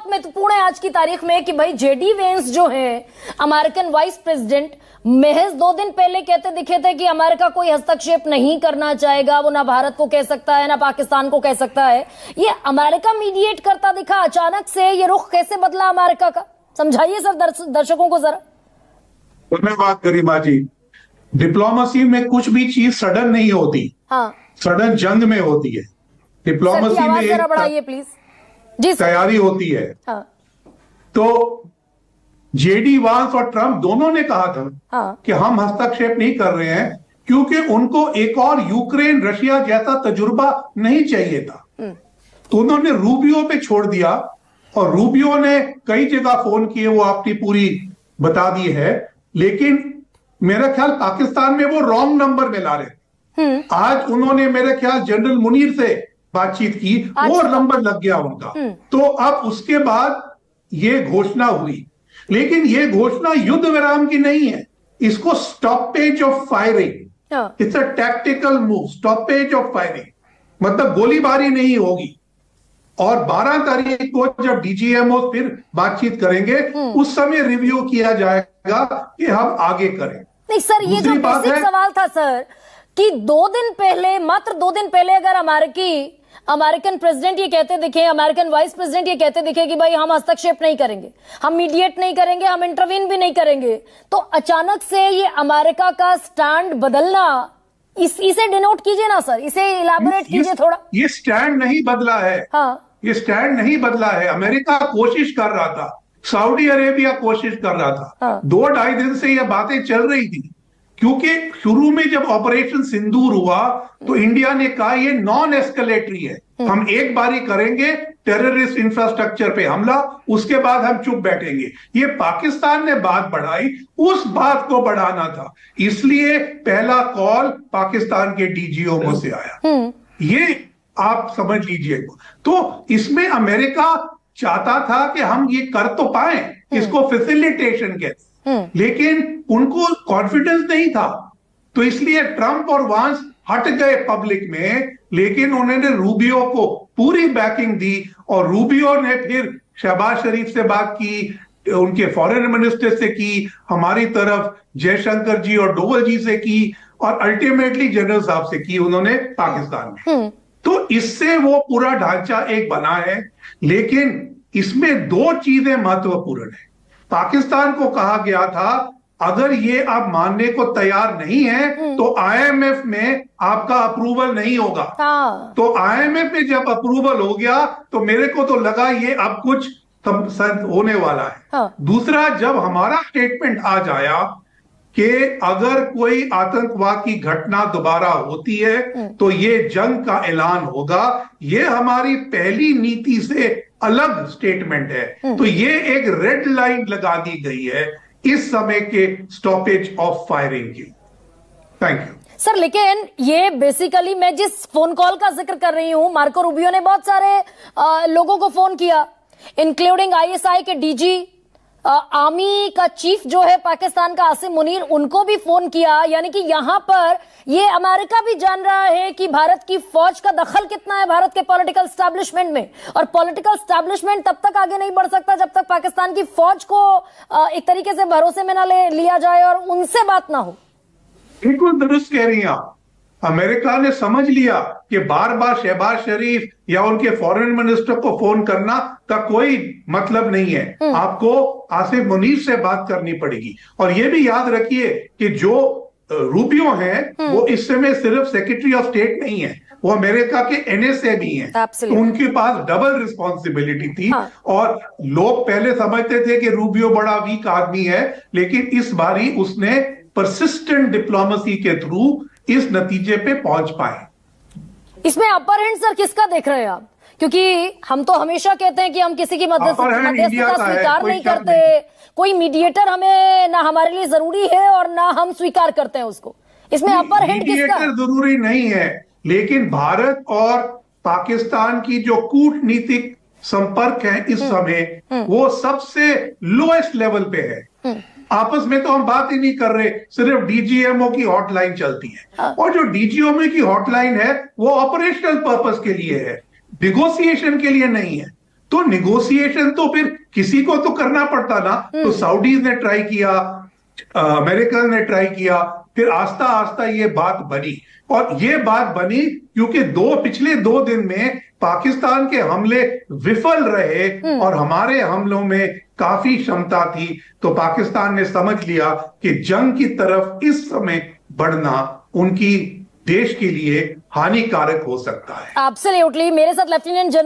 बहुत महत्वपूर्ण है आज की तारीख में कि भाई जेडी वेंस जो है अमेरिकन वाइस प्रेसिडेंट, महज 2 दिन पहले कहते दिखे थे कि अमेरिका कोई हस्तक्षेप नहीं करना चाहेगा, वो ना भारत को कह सकता है ना पाकिस्तान को कह सकता है। ये अमेरिका मीडिएट करता दिखा, अचानक से ये रुख कैसे बदला अमेरिका का? समझाइए सर दर्शकों को जरा। धन्यवाद गरिमा जी। डिप्लोमेसी में कुछ भी चीज सडन नहीं होती। हाँ, सडन जंग में होती है। डिप्लोमेसी में जरा बढ़ाइए प्लीज जी। तैयारी होती है। हाँ। तो जेडी वांस और ट्रंप दोनों ने कहा था कि हम हस्तक्षेप नहीं कर रहे हैं क्योंकि उनको एक और यूक्रेन रशिया जैसा तजुर्बा नहीं चाहिए था। तो उन्होंने रूबियो पे छोड़ दिया और रूबियो ने कई जगह फोन किए, वो आपकी पूरी बता दी है, लेकिन मेरा ख्याल पाकिस्तान में वो रॉन्ग नंबर में ला रहे। आज उन्होंने मेरे ख्याल जनरल मुनीर से बातचीत की, वो नंबर लग गया उनका। तो अब उसके बाद ये घोषणा हुई, लेकिन ये घोषणा युद्ध विराम की नहीं है, इसको stoppage of firing, it's a tactical move, stoppage of firing, मतलब गोलीबारी नहीं होगी। और 12 तारीख को जब डीजीएमओ फिर बातचीत करेंगे, उस समय रिव्यू किया जाएगा कि हम आगे करें। नहीं सर, ये जो बेसिक सवाल था सर कि 2 दिन पहले, मात्र 2 दिन पहले अगर अमेरिकन प्रेसिडेंट ये कहते दिखे, अमेरिकन वाइस प्रेसिडेंट ये कहते दिखे कि भाई हम हस्तक्षेप नहीं करेंगे, हम मीडिएट नहीं करेंगे, हम इंटरवीन भी नहीं करेंगे, तो अचानक से ये अमेरिका का स्टैंड बदलना, इसे डिनोट कीजिए ना सर, इसे इलाबोरेट कीजिए थोड़ा। ये स्टैंड नहीं बदला है। हाँ। ये स्टैंड नहीं बदला है। अमेरिका कोशिश कर रहा था, सऊदी अरेबिया कोशिश कर रहा था। हाँ। 2-2.5 दिन से ये बातें चल रही थी, क्योंकि शुरू में जब ऑपरेशन सिंदूर हुआ तो इंडिया ने कहा ये नॉन एस्केलेटरी है, हम एक बारी करेंगे टेररिस्ट इंफ्रास्ट्रक्चर पे हमला, उसके बाद हम चुप बैठेंगे। ये पाकिस्तान ने बात बढ़ाई, उस बात को बढ़ाना था, इसलिए पहला कॉल पाकिस्तान के डीजीओ से आया। ये आप समझ लीजिए। तो इसमें अमेरिका चाहता था कि हम ये कर तो पाए, इसको फैसिलिटेशन कहते, लेकिन उनको कॉन्फिडेंस नहीं था, तो इसलिए ट्रंप और वांस हट गए पब्लिक में, लेकिन उन्होंने रूबियो को पूरी बैकिंग दी और रूबियो ने फिर शहबाज शरीफ से बात की, उनके फॉरेन मिनिस्टर से की, हमारी तरफ जयशंकर जी और डोवल जी से की, और अल्टीमेटली जनरल साहब से की उन्होंने पाकिस्तान में। तो इससे वो पूरा ढांचा एक बना है, लेकिन इसमें 2 चीजें महत्वपूर्ण है। पाकिस्तान को कहा गया था अगर ये आप मानने को तैयार नहीं है तो आईएमएफ में आपका अप्रूवल नहीं होगा। तो आईएमएफ में जब अप्रूवल हो गया तो मेरे को तो लगा ये अब कुछ होने वाला है। दूसरा, जब हमारा स्टेटमेंट आ जाया कि अगर कोई आतंकवाद की घटना दोबारा होती है तो ये जंग का ऐलान होगा, ये हमारी पहली नीति से अलग स्टेटमेंट है। तो ये एक रेड लाइन लगा दी गई है इस समय के स्टॉपेज ऑफ फायरिंग की। Thank you sir. लेकिन ये बेसिकली मैं जिस फोन कॉल का जिक्र कर रही हूं, मार्को रूबियो ने बहुत सारे लोगों को फोन किया, इंक्लूडिंग आईएसआई के डीजी, आर्मी का चीफ जो है पाकिस्तान का आसिम मुनीर, उनको भी फोन किया। यानी कि यहां पर ये अमेरिका भी जान रहा है कि भारत की फौज का दखल कितना है भारत के पॉलिटिकल स्टैब्लिशमेंट में, और पॉलिटिकल स्टैब्लिशमेंट तब तक आगे नहीं बढ़ सकता जब तक पाकिस्तान की फौज को एक तरीके से भरोसे में ना लिया जाए और उनसे बात ना हो। बिल्कुल दुरुस्त कह रही हैं आप। अमेरिका ने समझ लिया कि बार बार शहबाज शरीफ या उनके फॉरेन मिनिस्टर को फोन करना का कोई मतलब नहीं है, आपको आसिम मुनीर से बात करनी पड़ेगी। और यह भी याद रखिए कि जो रूबियो हैं वो इस समय सिर्फ सेक्रेटरी ऑफ स्टेट नहीं है, वो अमेरिका के एनएसए भी हैं, तो उनके पास डबल रिस्पॉन्सिबिलिटी थी। और लोग पहले समझते थे कि रूबियो बड़ा वीक आदमी है, लेकिन इस बारी उसने परसिस्टेंट डिप्लोमेसी के थ्रू इस नतीजे पे पहुंच पाए। इसमें अपर हैंड सर किसका देख रहे हैं आप? क्योंकि हम तो हमेशा कहते हैं कि हम किसी की मध्यस्थता स्वीकार नहीं करते, कोई मीडिएटर हमें ना हमारे लिए जरूरी है और ना हम स्वीकार करते हैं उसको। इसमें अपर हैंड किसका? जरूरी नहीं है, लेकिन भारत और पाकिस्तान की जो कूटनीतिक संपर्क है इस समय वो सबसे लोएस्ट लेवल पे है। आपस में तो हम बात ही नहीं कर रहे, सिर्फ डीजीएमओ की हॉटलाइन चलती है। और जो डीजीएमओ की हॉटलाइन है वो ऑपरेशनल पर्पस के लिए है, नेगोशिएशन के लिए नहीं है। तो निगोशिएशन तो फिर किसी को तो करना पड़ता ना। तो सऊदीज ने ट्राई किया, अमेरिकन ने ट्राई किया, फिर आस्ता आस्ता ये बात बनी। और ये बात बनी क्योंकि पिछले 2 दिन में पाकिस्तान के हमले विफल रहे और हमारे हमलों में काफी क्षमता थी। तो पाकिस्तान ने समझ लिया कि जंग की तरफ इस समय बढ़ना उनकी देश के लिए हानिकारक हो सकता है। एब्सोल्युटली। मेरे साथ लेफ्टिनेंट जनरल